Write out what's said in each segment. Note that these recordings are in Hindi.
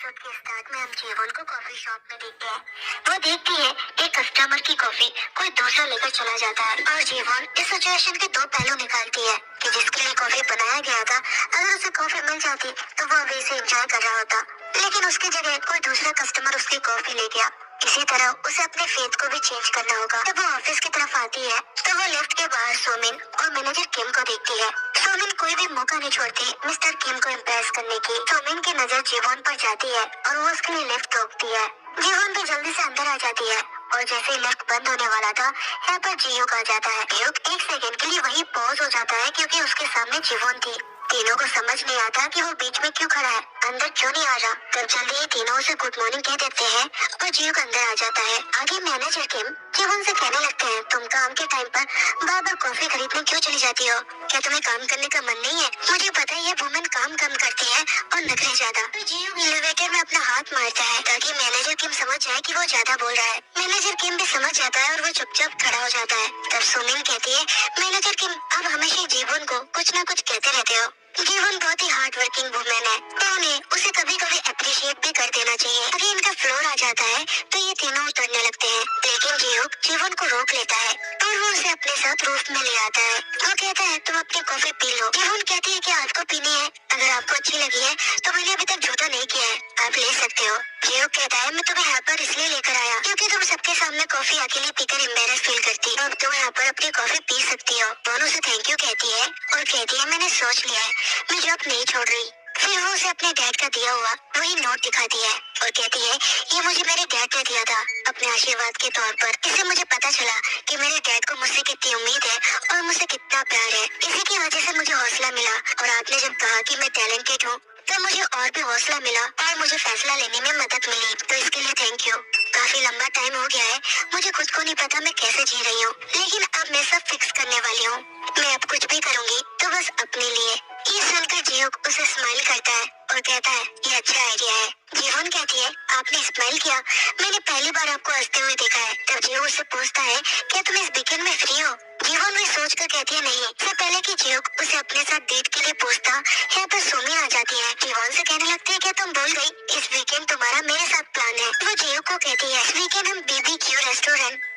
एपिसोड के स्टार्ट में हम जीवन को कॉफी शॉप में देखते हैं। वो देखती है एक कस्टमर की कॉफी कोई दूसरा लेकर चला जाता है और जीवन इस सिचुएशन के दो पहलू निकालती है कि जिसके लिए कॉफी बनाया गया था, अगर उसे कॉफी मिल जाती तो वो अभी इसे एंजॉय कर रहा होता, लेकिन उसकी जगह कोई दूसरा कस्टमर उसकी कॉफी ले गया। इसी तरह उसे अपने फेथ को भी चेंज करना होगा। जब वो ऑफिस की तरफ आती है तो वो लिफ्ट के बाहर सोमिन और मैनेजर किम को देखती है। सोमिन कोई भी मौका नहीं छोड़ती मिस्टर किम को इम्प्रेस करने की। सोमिन की नजर जीवन पर जाती है और वो उसके लिए लिफ्ट रोकती है। जीवन भी जल्दी से अंदर आ जाती है और जैसे ही लिफ्ट बंद होने वाला था, यहाँ पर जियोक आ जाता है। जियोक एक सेकंड के लिए वही पॉज हो जाता है क्योंकि उसके सामने जीवन थी। तीनों को समझ नहीं आता कि वो बीच में क्यों खड़ा है, अंदर क्यों नहीं आ रहा। तब जल्दी ही तीनों उसे गुड मॉर्निंग कह देते हैं और जियोक अंदर आ जाता है। आगे मैनेजर किम जीवन से कहने लगते हैं, तुम काम के टाइम पर बार बार कॉफी खरीदने क्यों चली जाती हो? क्या तुम्हें काम करने का मन नहीं है? मुझे पता है ये वुमेन काम कम करती है और नखरे ज्यादा। तो जियोक एलिवेटर में अपना हाथ मारता है ताकि मैनेजर किम समझ जाए कि वो ज्यादा बोल रहा है। मैनेजर किम भी समझ जाता है और वो चुपचाप खड़ा हो जाता है। तब सुमिन कहती है, मैनेजर किम आप हमेशा जीवन को कुछ न कुछ कहते रहते हो। जीवन बहुत ही हार्ड वर्किंग वुमेन है तो उन्हें उसे कभी कभी अप्रिशिएट भी कर देना चाहिए। अगर इनका फ्लोर आ जाता है तो ये तीनों उतरने लगते हैं, लेकिन जियोक जीवन को रोक लेता है और वो उसे अपने साथ रूफ में ले आता है। वो कहता है तुम अपनी कॉफी पी लो। जीवन कहती है कि आपको पीनी है, अगर आपको अच्छी लगी है तो मैंने अभी तक झूठा नहीं किया है, आप ले सकते हो। जियोक कहता है मैं तुम्हें यहाँ पर इसलिए लेकर आया क्योंकि तुम सबके सामने कॉफी अकेले पीकर एम्बैरेस फील करती, अब तुम यहाँ पर अपनी कॉफी पी सकती हो। दोनों से थैंक यू कहती है और कहती है मैंने सोच लिया है, मैं जॉब नहीं छोड़ रही। फिर वो उसे अपने डैड का दिया हुआ वही नोट दिखाती है और कहती है ये मुझे मेरे डैड ने दिया था अपने आशीर्वाद के तौर पर। इससे मुझे पता चला कि मेरे डैड को मुझसे कितनी उम्मीद है और मुझसे कितना प्यार है। इसी की वजह से मुझे हौसला मिला और आपने जब कहा कि मैं टैलेंटेड हूँ तो मुझे और भी हौसला मिला और मुझे फैसला लेने में मदद मिली, तो इसके लिए थैंक यू। काफी लंबा टाइम हो गया है, मुझे खुद को नहीं पता मैं कैसे जी रही हूँ, लेकिन अब मैं सब फिक्स करने वाली हूँ। मैं अब कुछ भी करूँगी तो बस अपने लिए। ये सुनकर जियोक उसे स्माइल करता है और कहता है ये अच्छा आइडिया है। जीवन कहती है आपने स्माइल किया, मैंने पहली बार आपको हंसते हुए देखा है। तब जियोक उससे पूछता है क्या तुम इस वीकेंड में फ्री हो? जीवन भी सोच कर कहती है नहीं। इससे पहले कि जियोक उसे अपने साथ डेट के लिए पूछता, यहाँ पर सुमी आ जाती है। जीवन से कहने लगती है क्या तुम भूल गई, इस वीकेंड तुम्हारा मेरे साथ प्लान है। वो जियोक को कहती है इस वीकेंड हम बीबीक्यू रेस्टोरेंट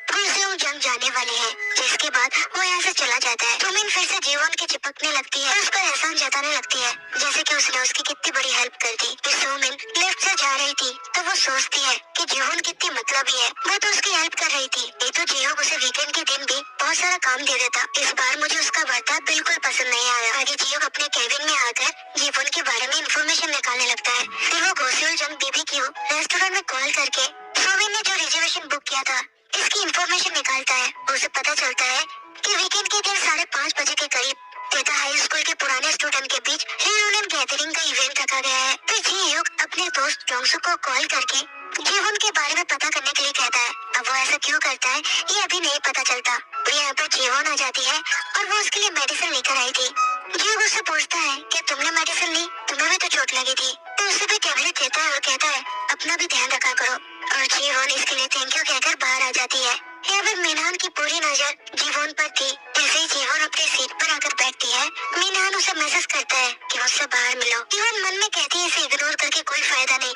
जंग जाने वाले हैं, जिसके बाद वो यहाँ से चला जाता है। सुमिन फिर से जीवन के चिपकने लगती है और उस पर एहसान जताने लगती है जैसे कि उसने उसकी कितनी बड़ी हेल्प कर दी। फिर सुमिन लिफ्ट से जा रही थी तो वो सोचती है कि जीवन कितनी मतलबी है, वो तो उसकी हेल्प कर रही थी। नहीं तो जियोक उसे वीकेंड के दिन भी बहुत सारा काम दे देता। इस बार मुझे उसका बर्ताव बिल्कुल पसंद नहीं आया। आगे जियोक अपने केबिन में आकर जीवन के बारे में इंफॉर्मेशन निकालने लगता है। फिर वो गोसियोल जंग बीबीक्यू रेस्टोरेंट में कॉल करके सुमिन ने जो रिजर्वेशन बुक किया था इसकी इंफॉर्मेशन निकालता है। उसे पता चलता है कि वीकेंड के दिन 5:30 बजे के करीब तेता हाई स्कूल के पुराने स्टूडेंट के बीच रियूनियन गैदरिंग का इवेंट रखा गया है। फिर जियोक अपने दोस्त जोंगसू को कॉल करके जीवन के बारे में पता करने के लिए कहता है। अब वो ऐसा क्यों करता है ये अभी नहीं पता चलता। तो यहाँ पर जीवन आ जाती है और वो उसके लिए मेडिसिन लेकर आई थी। जियोक उससे पूछता है क्या तुमने मेडिसिन ली, तुम्हें भी तो चोट लगी थी। तो उसे भी टैबलेट देता है और कहता है अपना भी ध्यान रखा करो। और जीवन इसके लिए थैंक यू कहकर बाहर आ जाती है। यहाँ पर मीनान की पूरी नजर जीवन पर थी। जैसे ही जीवन अपनी सीट पर आकर बैठती है, मीनान उसे मैसेज करता है कि मुझसे बाहर मिलो। जीवन मन में कहती है इसे इग्नोर करके कोई फायदा नहीं,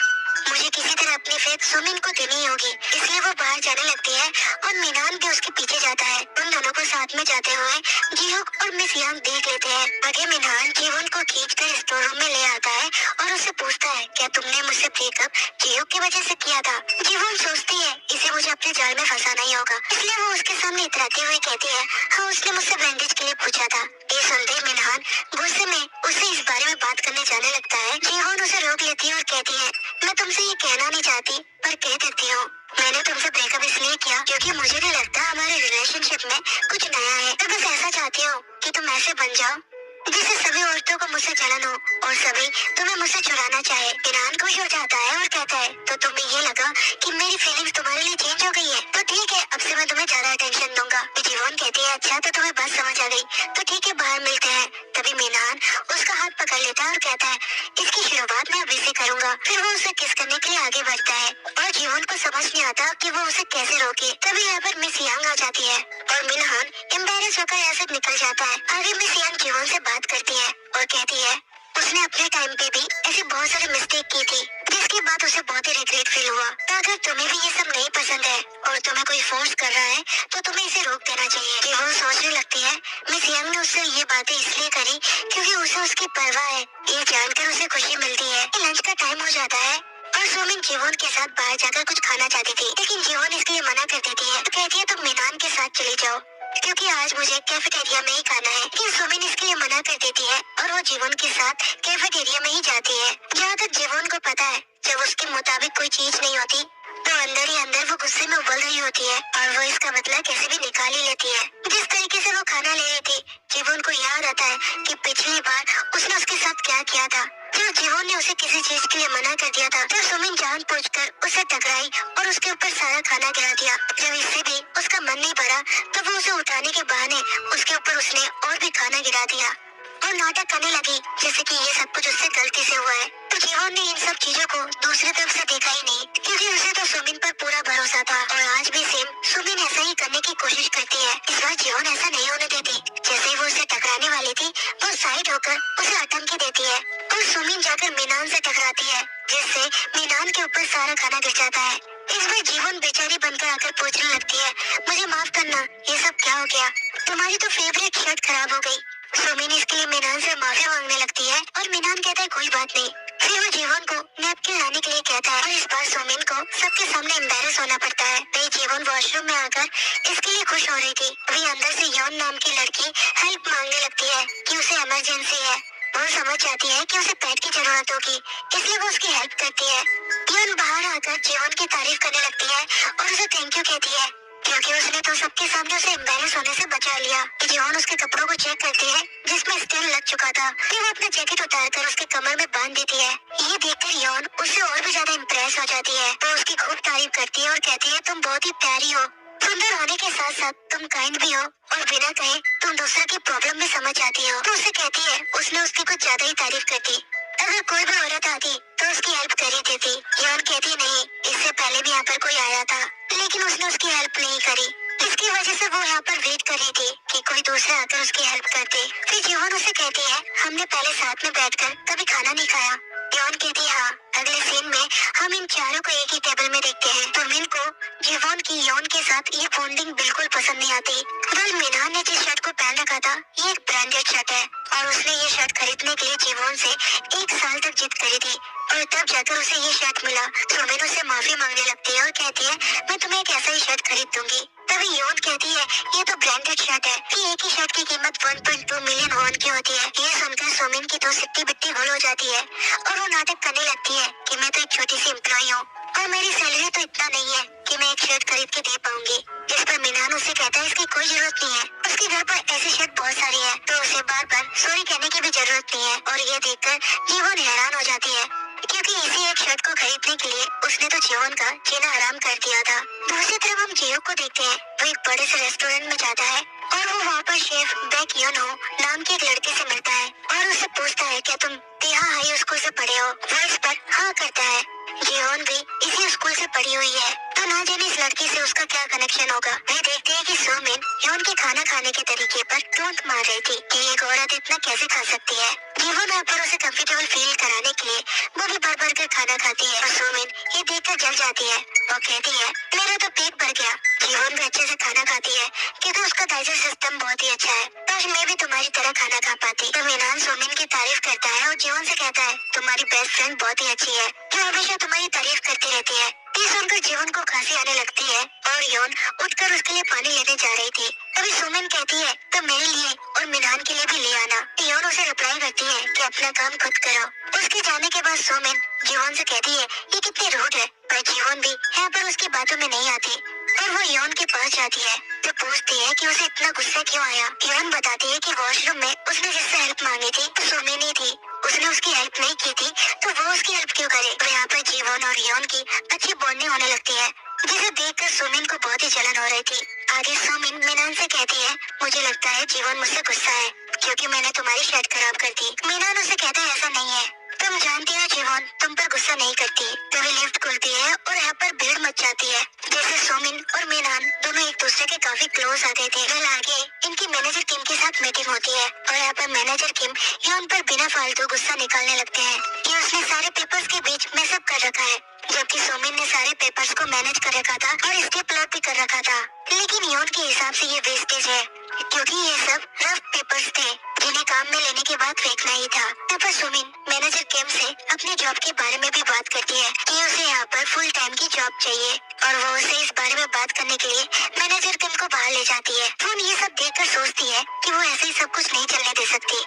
मुझे किसी तरह अपनी फेथ सुमिन को देनी ही होगी। इसलिए वो बाहर जाने लगती है और मीनान भी उसके पीछे जाता है। उन दोनों को साथ में जाते हुए जियोक और मिस यांग देख लेते हैं। आगे मीनान जीवन को खींचकर स्टोर रूम में ले आता है और उससे पूछता है क्या तुमने मुझसे ब्रेकअप जियोक की वजह से किया था? जीवन सोचती है इसे मुझे अपने जाल में फंसाना ही होगा, इसलिए वो उसके सामने इतराते हुए कहती है हाँ उसने मुझसे बैंडेज के लिए पूछा था। ये सुनते मीनान गुस्से में उसे इस बारे में बात करने जाने लगता है। जीवन उसे रोक लेती है और कहती है मैं तुमसे ये कहना नहीं चाहती पर कह देती हूँ, मैंने तुमसे ब्रेकअप इसलिए किया क्योंकि मुझे नहीं लगता हमारे रिलेशनशिप में कुछ नया है। मैं बस ऐसा चाहती हूँ कि तुम ऐसे बन जाओ जिससे सभी औरतों को मुझसे जलन हो और सभी तुम्हें मुझसे चुराना चाहे। ईरान खुश हो जाता है और कहता है तो तुम्हें ये लगा कि मेरी फीलिंग्स तुम्हारे लिए चेंज हो गई है, तो ठीक है अब से मैं तुम्हें ज्यादा अटेंशन दूंगा। जीवन कहती है अच्छा तो तुम्हें बात समझ आ गई, तो ठीक है बाहर मिलते हैं। तभी मीनान उसका हाथ पकड़ लेता है और कहता है इसकी शुरुआत मैं अभी से करूंगा। फिर वो उसे किस करने के लिए आगे बढ़ता है और जीवन को समझ नहीं आता कि वो उसे कैसे रोके। तभी यहाँ पर मिस यांग आ जाती है और मीनान एम्बैरेस होकर ऐसे निकल जाता है। आगे मिस यांग जीवन से बात करती है और कहती है उसने अपने टाइम पे भी ऐसी बहुत सारी मिस्टेक की थी जिसके बाद बाद उसे बहुत ही रिग्रेट फील हुआ। तो अगर तुम्हें भी ये सब नहीं पसंद है और तुम्हें कोई फोर्स कर रहा है तो तुम्हें इसे रोक देना चाहिए। जीवोन सोचने लगती है मिस यंग ने उससे ये बातें इसलिए करी क्योंकि उसे उसकी परवाह है। ये जानकर उसे खुशी मिलती है। लंच का टाइम हो जाता है और सोमिन जीवोन के साथ बाहर जाकर कुछ खाना चाहती थी, लेकिन जीवोन इसके लिए मना कर देती है। तो कहती है तुम मीनान के साथ चली जाओ क्योंकि आज मुझे कैफेटेरिया में ही खाना है। लेकिन सोमिन इसके लिए मना कर देती है और वो जीवोन के साथ कैफेटेरिया में ही जाती है। जहाँ तक जीवोन को पता है जब उसके मुताबिक कोई चीज नहीं होती तो अंदर ही अंदर वो गुस्से में उबल रही होती है और वो इसका मतलब कैसे भी निकाल ही लेती है। जिस तरीके से वो खाना ले रही थी जीवोन को याद आता है कि पिछली बार उसने उसके साथ क्या किया था। जब जीवोन ने उसे किसी चीज के लिए मना कर दिया था तो सुमिन जानबूझकर उसे टकराई और उसके ऊपर सारा खाना गिरा दिया। जब इससे भी उसका मन नहीं भरा तो वो उसे उठाने के बहाने उसके ऊपर उसने और भी खाना गिरा दिया और नाटक करने लगी जैसे कि ये सब कुछ उससे गलती से हुआ है। तो जीवन ने इन सब चीजों को दूसरी तरफ से देखा ही नहीं क्योंकि उसे तो सुमिन पर पूरा भरोसा था और आज भी सेम सुमिन ऐसा ही करने की कोशिश करती है। इस बार जीवन ऐसा नहीं होने देती। जैसे ही वो उसे टकराने वाली थी वो साइड होकर उसे आतंकी देती है और सुमिन जाकर मीनान से टकराती है जिससे मीनान के ऊपर सारा खाना गिर जाता है। इस बार जीवन बेचारी बनकर आकर पूछने लगती है मुझे माफ करना, ये सब क्या हो गया? तुम्हारी तो फेवरेट शर्ट खराब हो गई। सुमिन इसके लिए मीनान से माफी मांगने लगती है और मीनान कहता है कोई बात नहीं। फिर वो जीवन को नैपकिन लाने के लिए कहता है और इस बार सुमिन को सबके सामने एम्बैरेस होना पड़ता है। वही जीवन वॉशरूम में आकर इसके लिए खुश हो रही थी। वही अंदर से यौन नाम की लड़की हेल्प मांगने लगती है कि उसे इमरजेंसी है। वो समझ जाती है कि उसे पैड की जरूरत होगी इसलिए वो उसकी हेल्प करती है। यौन बाहर आकर जीवन की तारीफ करने लगती है और उसे थैंक यू कहती है क्योंकि उसने तो सबके सामने उसे एम्बैरेस होने से बचा लिया। जीवन उसके कपड़ों को चेक करती है जिसमें स्टेन लग चुका था। फिर वो अपना जैकेट उतारकर उसके कमर में बांध देती है। ये देखकर यौन उससे और भी ज्यादा इम्प्रेस हो जाती है। वो उसकी खूब तारीफ करती है और कहती है तुम बहुत ही प्यारी हो, सुंदर होने के साथ साथ तुम काइंड भी हो और बिना कहे तुम दूसरे की प्रॉब्लम में समझ जाती हो। तो उसे कहती है उसने उसकी कुछ ज्यादा ही तारीफ कर दी। अगर कोई भी औरत आती तो उसकी हेल्प कर ही देती। यौन कहती नहीं, इससे पहले भी यहाँ पर कोई आया था लेकिन उसने उसकी हेल्प नहीं करी। इसकी वजह से वो यहाँ पर वेट कर रही थी कि कोई दूसरा आकर उसकी हेल्प कर दे। फिर जीवन उसे कहती है हमने पहले साथ में बैठकर कभी खाना नहीं खाया। यौन कहती हाँ। अगले सीन में हम इन चारों को एक ही टेबल में देखते हैं। सुमिन को जीवन की यौन के साथ ये बॉन्डिंग बिल्कुल पसंद नहीं आती। कल मीनान ने जिस शर्ट को पहन रखा था ये एक ब्रांडेड शर्ट है और उसने ये शर्ट खरीदने के लिए जीवन से 1 साल तक जिद करी थी और तब जाकर उसे ये शर्ट मिला। सुमिन उससे माफी मांगने लगती है और कहती है मैं तुम्हें एक ऐसा ही शर्ट खरीद दूंगी। तभी यौन कहती है ये तो ब्रांडेड शर्ट है। फिर एक ही शर्ट की कीमत 1.2 मिलियन वॉन की होती है। ये सुनकर सुमिन की तो सिट्टी बिट्टी गुल हो जाती है और वो नाटक करने लगती है कि मैं तो एक छोटी सी एम्प्लॉई हूँ और मेरी सैलरी तो इतना नहीं है कि मैं एक शर्ट खरीद के दे पाऊंगी। जिस पर मीनान उसे कहता है इसकी कोई जरूरत नहीं है, उसके घर पर ऐसी शर्ट बहुत सारी है तो उसे बार बार सॉरी कहने की भी जरूरत नहीं है। और ये देखकर जीवन हैरान हो जाती है क्योंकि इसी एक शर्ट को खरीदने के लिए उसने तो जीवन का जीना हराम कर दिया था। दूसरी तरफ हम जियो को देखते हैं। वो एक बड़े से रेस्टोरेंट में जाता है और वो वहाँ पर शेफ बैक योन हो नाम के एक लड़के से मिलता है और उससे पूछता है क्या तुम तिहा हाई स्कूल से पढ़े हो? वो इस पर हाँ करता है। जीवन भी इसी स्कूल से पढ़ी हुई है तो ना जाने इस लड़की से उसका क्या कनेक्शन होगा। वह देखते हैं कि सुमिन यौन के खाना खाने के तरीके पर टोंट मार रही थी कि एक औरत इतना कैसे खा सकती है। जीवन यहाँ पर उसे कंफर्टेबल फील कराने के लिए वो भी भर भर कर खाना खाती है और सुमिन ये देखकर जल जाती है। वो कहती है मेरा तो पेट भर गया। जीवन भी अच्छे से खाना खाती है क्योंकि उसका डाइजेस्ट सिस्टम बहुत ही अच्छा है। काश मैं भी तुम्हारी तरह खाना खा पाती। तो मीनान सुमिन की तारीफ करता है और जीवन से कहता है तुम्हारी बेस्ट फ्रेंड बहुत ही अच्छी है जो हमेशा तुम्हारी तारीफ करती रहती है। ये सुनकर जीवन को खांसी आने लगती है और यौन उठकर उसके लिए पानी लेने जा रही थी। तभी सुमिन कहती है तो मेरे लिए और मीनान के लिए भी ले आना। यौन उसे रिप्लाई करती है कि अपना काम खुद करो। उसके जाने के बाद सुमिन जीवन से कहती है ये कितनी रूड है, पर जीवन भी यहाँ पर उसकी बातों में नहीं आती और वो यौन के पास जाती है तो पूछती है कि उसे इतना गुस्सा क्यों आया। यौन बताती है कि वॉशरूम में उसने जिससे हेल्प मांगी थी तो सुमिन ही थी। उसने उसकी हेल्प नहीं की थी तो वो उसकी हेल्प क्यों करे। तो यहाँ पर जीवन और यौन की अच्छी बॉन्डिंग होने लगती है जिसे देखकर सुमिन को बहुत ही जलन हो रही थी। आगे सुमिन मीनान से कहती है मुझे लगता है जीवन मुझसे गुस्सा है क्योंकि मैंने तुम्हारी शर्ट खराब कर दी। मीनान उसे कहता है ऐसा नहीं है, तुम जानती हो जीवन तुम पर गुस्सा नहीं करती। तभी लिफ्ट खुलती है और यहाँ पर भीड़ मच जाती है। जैसे सुमिन और मीनान दोनों एक दूसरे के काफी क्लोज आ गए थे। कल आगे इनकी मैनेजर किम के साथ मीटिंग होती है और यहाँ पर मैनेजर किम यौन पर बिना फालतू गुस्सा निकालने लगते हैं कि उसने सारे पेपर्स के बीच में सब कर रखा है, जबकि सुमिन ने सारे पेपर्स को मैनेज कर रखा था और स्टेप अलर्ट भी कर रखा था। लेकिन योन के हिसाब से ये वेस्टेज है, क्योंकि ये सब रफ पेपर्स थे जिन्हें काम में लेने के बाद फेंकना ही था। यहाँ पर सुमिन मैनेजर किम से अपने जॉब के बारे में भी बात करती है कि उसे यहाँ पर फुल टाइम की जॉब चाहिए और वो उसे इस बारे में बात करने के लिए मैनेजर किम को बाहर ले जाती है। फोन ये सब देखकर सोचती है कि वो ऐसे ही सब कुछ नहीं चलने दे सकती,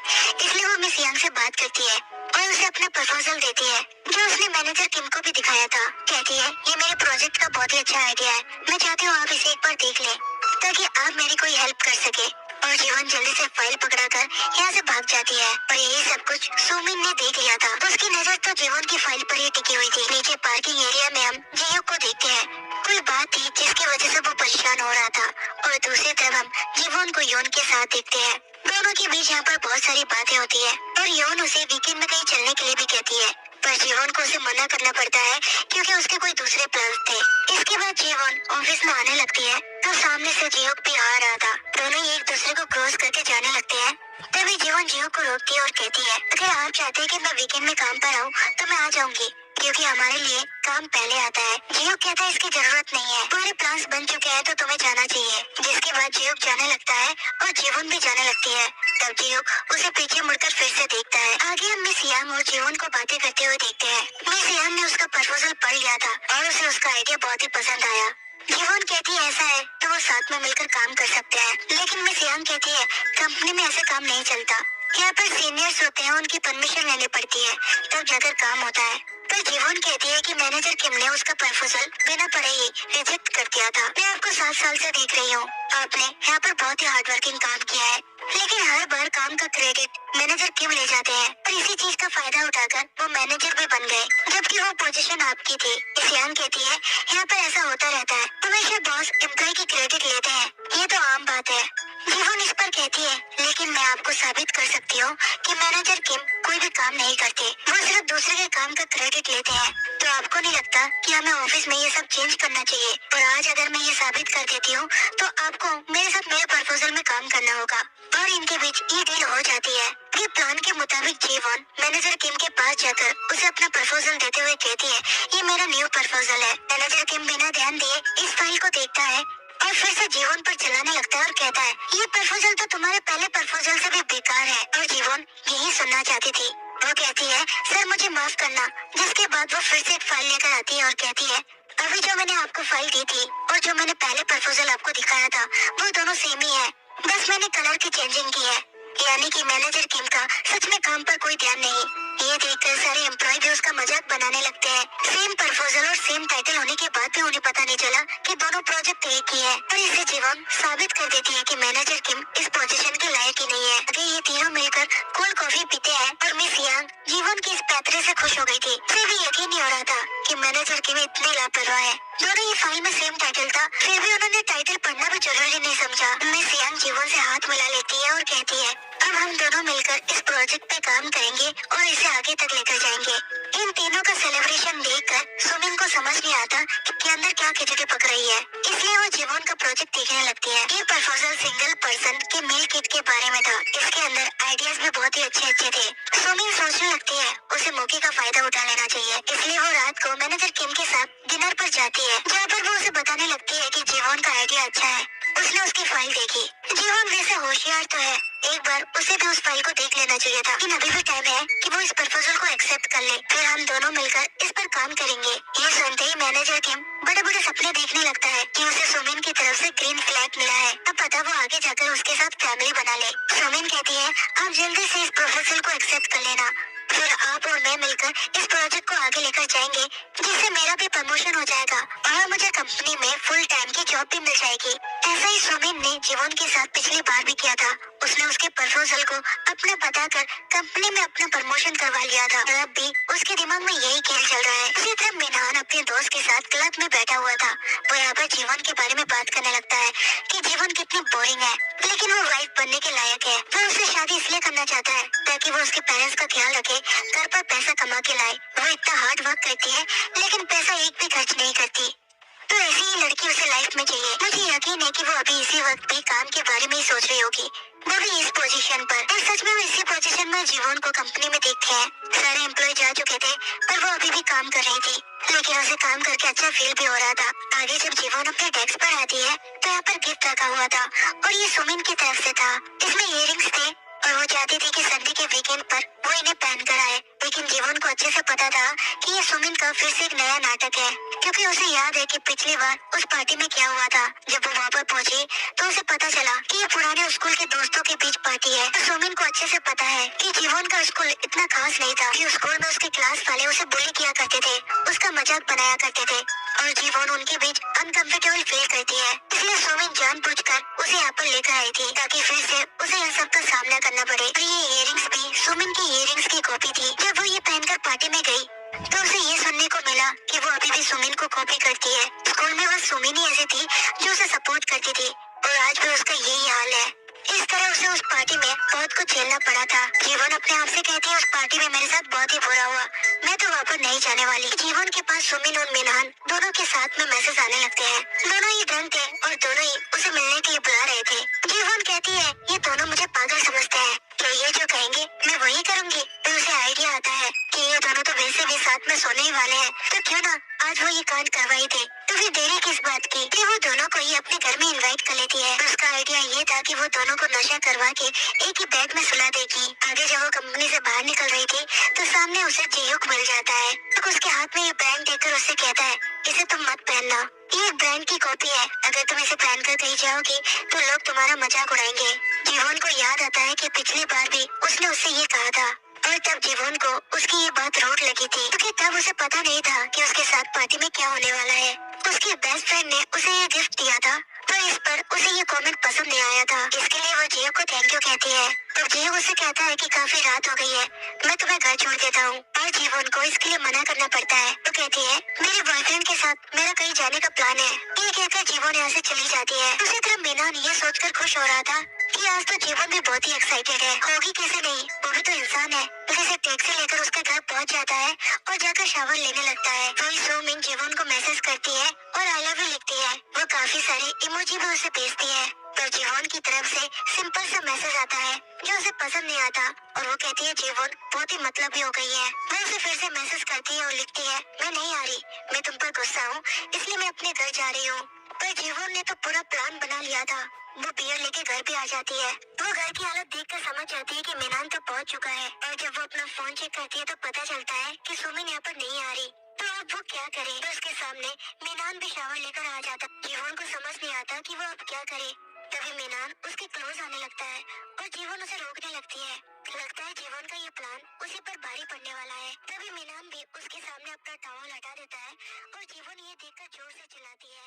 इसलिए वो मिस यांग से बात करती है और उसे अपना प्रपोजल देती है जो उसने मैनेजर किम को भी दिखाया था। कहती है ये मेरे प्रोजेक्ट का बहुत ही अच्छा आइडिया है, मैं चाहती हूँ आप इसे एक बार देख लें ताकि आप मेरी कोई हेल्प कर सके। और जीवन जल्दी से फाइल पकड़ाकर यहाँ से भाग जाती है और यही सब कुछ सुमिन ने देख लिया था। तो उसकी नजर तो जीवन की फाइल पर ही टिकी हुई थी। नीचे पार्किंग एरिया में हम जियोक को देखते हैं। कोई बात थी जिसकी वजह से वो परेशान हो रहा था और दूसरी तरफ हम जीवन को योन के साथ देखते हैं। दोनों के बीच यहाँ पर बहुत सारी बातें होती है और योन उसे वीकेंड में कहीं चलने के लिए भी कहती है, पर जीवन को उसे मना करना पड़ता है क्योंकि उसके कोई दूसरे प्लान थे। इसके बाद जीवन ऑफिस में आने लगती है तो सामने से जियोक भी आ रहा था। दोनों ही एक दूसरे को क्रॉस करके जाने लगते हैं। तभी जीवन जियोक को रोकती है और कहती है, अगर आप चाहते हैं कि मैं वीकेंड में काम पर आऊँ तो मैं आ जाऊंगी, क्योंकि हमारे लिए काम पहले आता है। जियोक कहता है इसकी जरूरत नहीं है, तुम्हारे प्लान्स बन चुके हैं तो तुम्हें जाना चाहिए। जिसके बाद जियोक जाने लगता है और जीवन भी जाने लगती है। तब जियोक उसे पीछे मुड़कर फिर से देखता है। आगे हम मिस यांग और जीवन को बातें करते हुए देखते हैं। मिस यांग ने उसका प्रपोजल पढ़ लिया था और उसे उसका आइडिया बहुत ही पसंद आया। जीवन कहती है ऐसा है तो वो साथ में मिलकर काम कर सकते हैं, लेकिन मिस यांग कहती है कंपनी में ऐसे काम नहीं चलता। यहाँ पर सीनियर्स होते हैं, उनकी परमिशन लेनी पड़ती है तब जाकर काम होता है। पर जीवन कहती है कि मैनेजर किम ने उसका प्रपोजल बिना पढ़े ही रिजेक्ट कर दिया था। मैं आपको 7 साल से देख रही हूँ, आपने यहाँ पर बहुत ही हार्ड वर्किंग काम किया है, लेकिन हर बार काम का क्रेडिट मैनेजर किम ले जाते हैं और इसी चीज का फायदा उठाकर वो मैनेजर भी बन गए, जबकि वो पोजीशन आपकी थी। इस यांग कहती है यहाँ पर ऐसा होता रहता है, हमेशा बॉस एम्प्लॉय की क्रेडिट लेते हैं, ये तो आम बात है। जीवन इस पर कहती है लेकिन मैं आपको साबित कर सकती हूँ कि मैनेजर किम कोई भी काम नहीं करते, वो सिर्फ दूसरे के काम का क्रेडिट लेते हैं। तो आपको नहीं लगता कि हमें ऑफिस में ये सब चेंज करना चाहिए? और आज अगर मैं ये साबित कर देती हूँ तो आपको मेरे साथ मेरे प्रपोजल में काम करना होगा और इनके बीच ये डील हो जाती है। ये प्लान के मुताबिक जीवन मैनेजर किम के पास जाकर उसे अपना प्रपोजल देते हुए कहती है ये मेरा न्यू प्रपोजल है। मैनेजर किम बिना ध्यान दिए इस फाइल को देखता है और फिर से जीवन पर चलाने लगता है और कहता है ये प्रपोजल तो तुम्हारे पहले प्रपोजल से भी बेकार है। और जीवन यही सुनना चाहती थी। वो कहती है सर मुझे माफ करना। जिसके बाद वो फिर से एक फाइल लेकर आती है और कहती है अभी जो मैंने आपको फाइल दी थी और जो मैंने पहले प्रपोजल आपको दिखाया था वो दोनों सेम ही है, बस मैंने कलर की चेंजिंग की है। यानी कि मैनेजर किम का सच में काम पर कोई ध्यान नहीं। ये देखकर सारे एम्प्लॉय भी उसका मजाक बनाने लगते हैं। सेम प्रपोजल और सेम टाइटल होने के बाद भी उन्हें पता नहीं चला कि दोनों प्रोजेक्ट एक ही है और इसे जीवन साबित कर देती है कि मैनेजर किम इस पोजीशन के लायक ही नहीं है। अगर ये तीनों मिलकर कोल्ड कॉफी पीते हैं और मिस यांग जीवन की इस पैतरे से खुश हो गई थी। फिर भी यकीन नहीं हो रहा था कि मैनेजर किम इतने लापरवाह है। दोनों ही फाइल में सेम टाइटल था, फिर भी उन्होंने टाइटल पढ़ना भी जरूरी नहीं समझा। मिस यांग जीवन से हाथ मिला लेती है और कहती है अब हम दोनों मिलकर इस प्रोजेक्ट पे काम करेंगे और इसे आगे तक लेकर जाएंगे। इन तीनों का सेलिब्रेशन देखकर सुमिन को समझ नहीं आता कि अंदर क्या खिचड़ी पक रही है, इसलिए वो जीवन का प्रोजेक्ट देखने लगती है। ये प्रपोजल सिंगल पर्सन के मील किट के बारे में था। इसके अंदर आइडियाज भी बहुत ही अच्छे अच्छे थे। सुमिन सोचने लगती है उसे मौके का फायदा उठा लेना चाहिए, इसलिए वो रात को मैनेजर किम के साथ डिनर पर जाती है, जहाँ पर वो उसे बताने लगती है कि जीवन का आइडिया अच्छा है। उसने उसकी फाइल देखी। जीवन वैसे होशियार तो है, एक बार उसे भी उस फाइल को देख लेना चाहिए था, लेकिन अभी भी टाइम है कि वो इस प्रपोजल को एक्सेप्ट कर ले, फिर हम दोनों मिलकर इस पर काम करेंगे। ये सुनते ही मैनेजर किम बड़े बड़े सपने देखने लगता है कि उसे सुमिन की तरफ से ग्रीन फ्लैग मिला है। अब पता वो आगे जाकर उसके साथ फैमिली बना ले। सुमिन कहती है आप जल्दी से इस प्रपोजल को एक्सेप्ट कर लेना, फिर आप और मैं मिलकर इस प्रोजेक्ट को आगे लेकर जाएंगे, जिससे मेरा भी प्रमोशन हो जाएगा और मुझे कंपनी में फुल टाइम की जॉब भी मिल जाएगी। ऐसा ही सुमिन ने जीवन के साथ पिछली बार भी किया था। उसने उसके प्रपोजल को अपना बताकर कंपनी में अपना प्रमोशन करवा लिया था और अब भी उसके दिमाग में यही खेल चल रहा है। इसी तरह मिनहान अपने दोस्त के साथ क्लब में बैठा हुआ था। वो यहाँ पर जीवन के बारे में बात करने लगता है कि जीवन कितनी बोरिंग है, लेकिन वो वाइफ बनने के लायक है। वो उससे शादी इसलिए करना चाहता है ताकि वो उसके पेरेंट्स का ख्याल रखे, घर पर पैसा कमा के लाए। वो इतना हार्ड वर्क करती है लेकिन पैसा एक भी खर्च नहीं करती। तो ऐसी ही लड़की उसे लाइफ में चाहिए। मुझे यकीन है कि वो अभी इसी वक्त भी काम के बारे में ही सोच रही होगी, वो भी इस पोजीशन पर। और सच में वो इसी पोजीशन में जीवन को कंपनी में देखते हैं। सारे एम्प्लॉय जा चुके थे पर वो अभी भी काम कर रही थी, लेकिन उसे काम करके अच्छा फील भी हो रहा था। आगे जब जीवन अपने डेस्क पर आती है तो यहाँ पर गिफ्ट रखा हुआ था और ये सुमिन की तरफ से था। इसमें इयररिंग्स थे और वो चाहती थी कि संडे के वीकेंड पर वो इन्हें पहन कर आए, लेकिन जीवन को अच्छे से पता था कि ये सुमिन का फिर से एक नया नाटक है, क्योंकि उसे याद है कि पिछली बार उस पार्टी में क्या हुआ था। जब वो वहाँ पर पहुंची तो उसे पता चला कि ये पुराने स्कूल के दोस्तों के बीच पार्टी है। तो सुमिन को अच्छे से पता है कि जीवन का स्कूल इतना खास नहीं था, कि स्कूल में उसके क्लास वाले उसे बुली किया करते थे, उसका मजाक बनाया करते थे और जीवन उनके बीच अनकंफर्टेबल फील करती है। इसलिए सुमिन जानबूझकर उसे यहाँ पर लेकर आई थी ताकि फिर से उसे इन सब का सामना करना पड़े। और ये इयररिंग्स भी सुमिन की इयररिंग्स की कॉपी थी। जब वो ये पहनकर पार्टी में गई तो उसे ये सुनने को मिला कि वो अभी भी सुमिन को कॉपी करती है। स्कूल में बस सुमिन ही ऐसी थी जो उसे सपोर्ट करती थी और आज भी उसका यही हाल है। इस तरह उसे उस पार्टी में बहुत कुछ झेलना पड़ा था। जीवन अपने आप से कहती है उस पार्टी में मेरे साथ बहुत ही बुरा हुआ, मैं तो वहाँ पर नहीं जाने वाली। जीवन के पास सुमिन और मिनान दोनों के साथ में मैसेज आने लगते हैं। दोनों ही ड्रंक थे और दोनों ही उसे मिलने के लिए बुला रहे थे। जीवन कहती है ये दोनों मुझे पागल समझते हैं, क्या ये जो कहेंगे मैं वही करूँगी। फिर उसे आइडिया आता है कि ये दोनों तो वैसे भी साथ में सोने ही वाले हैं, तो क्यों ना आज वो ये कांड करवाई थे। तो फिर देरी किस बात की कि वो दोनों को ही अपने घर में इनवाइट कर लेती है। उसका आइडिया ये था कि वो दोनों को नशा करवा के एक ही बैग में सुला देगी। आगे जब वो कंपनी से बाहर निकल रही थी तो सामने उसे जियुक मिल जाता है। तो उसके हाथ में ये बैंड देखकर उससे कहता है इसे तुम मत पहनना, ये एक ब्रांड की कॉपी है, अगर तुम इसे पहनकर कहीं जाओगी तो लोग तुम्हारा मजाक उड़ाएंगे। जीवन को याद आता है कि पिछली बार भी उसने उससे ये कहा था और तब जीवन को उसकी ये बात रोट लगी थी, क्योंकि तब उसे पता नहीं था कि उसके साथ पार्टी में क्या होने वाला है। उसके बेस्ट फ्रेंड ने उसे ये गिफ्ट दिया था, पर इस पर उसे ये कमेंट पसंद नहीं आया था। इसके लिए वो जियो को थैंक यू कहती है। तब जियो उसे कहता है कि काफी रात हो गई है, मैं तुम्हें घर छोड़ देता हूँ। और जीवन को इसके लिए मना करना पड़ता है। तो कहती है मेरे बॉयफ्रेंड के साथ मेरा कहीं जाने का प्लान है। ये कहकर जीवन यहाँ से चली जाती है। दूसरी तरफ मीनान ये सोचकर खुश हो रहा था कि आज तो जीवन भी बहुत ही एक्साइटेड है। होगी कैसे नहीं, वो भी तो इंसान है। तो जैसे टैक्सी लेकर उसके घर पहुँच जाता है और जाकर शावर लेने लगता है। वही सोमिन जीवन को मैसेज करती है और आई लव यू लिखती है। वो काफी सारे इमोजी भी उसे भेजती है, पर जीवन की तरफ से सिंपल सा मैसेज आता है जो उसे पसंद नहीं आता और वो कहती है जीवन बहुत ही मतलबी हो गई है। वो उसे फिर से मैसेज करती है और लिखती है मैं नहीं आ रही, मैं तुम पर गुस्सा हूँ इसलिए मैं अपने घर जा रही हूँ। पर जीवन ने तो पूरा प्लान बना लिया था। वो बियर लेके घर पे आ जाती है। वो घर की हालत देखकर समझ जाती है कि मीनान तो पहुंच चुका है और जब वो अपना फोन चेक करती है तो पता चलता है कि सुमिन यहाँ पर नहीं आ रही। तो अब वो क्या करे। तो उसके सामने मीनान भी शावर लेकर आ जाता। जीवन को समझ नहीं आता कि वो अब क्या करे। तभी मीनान उसके क्लोज आने लगता है और जीवन उसे रोकने लगती है। लगता है जीवन का ये प्लान उसी पर भारी पड़ने वाला है। तभी मीनान भी उसके सामने अपना टॉवल हटा देता है और जीवन ये देखकर जोर से चिल्लाती है।